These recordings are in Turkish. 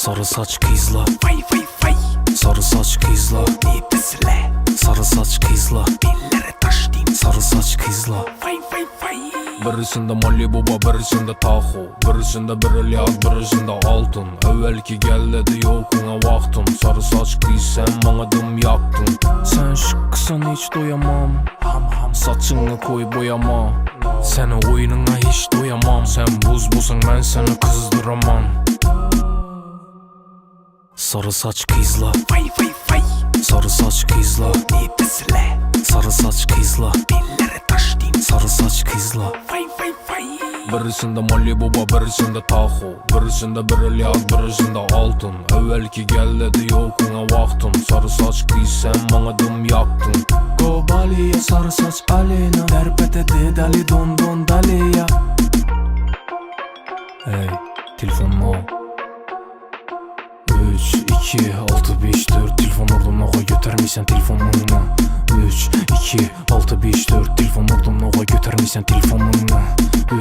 Sarı saç kızla, Vay vay vay, sarı saç kızla, nefesle sarı saç kızla, dillere taş din. sarı saç kızla. Vay vay vay. Birisinde Malibu, birisinde Tahoe, birisinde bir Elias, birisinde altın. Evvelki gel dedi yokuna vaktim. Sarı saç kız sen bana dım yaktın. Sen şıkkısın hiç doyamam. Saçını koy boyama. Senin oyununa hiç doyamam. Sen buzbusun ben seni kızdıramam. Sarı saç kızla, Vay vay vay, sarı saç kızla, nefesle sarı saç kızla, dillere taş din. sarı saç kızla. Vay vay vay. Birisinde Malibu, birisinde Tahoe, birisinde bir Elias, birisinde altın. Evvelki gel dedi yokuna vaktim. Sarı saç kız sen bana dım yaktın. Go Bali'ye sarı saç Aleyna, terpete de dali don don daliya. Hey telefonum o 3, 2, 6, 5, 4 telefon ordum noğa götürmeysen telefonunu. 3, 2, 6, 5, 4 telefon ordum noğa götürmeysen telefonunu.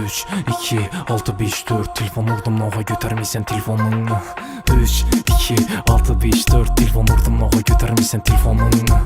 3, 2, 6, 5, 4 telefon ordum noğa götürmeysen telefonunu. 3, 2, 6, 5, 4 telefon ordum noğa götürmeysen telefonunu.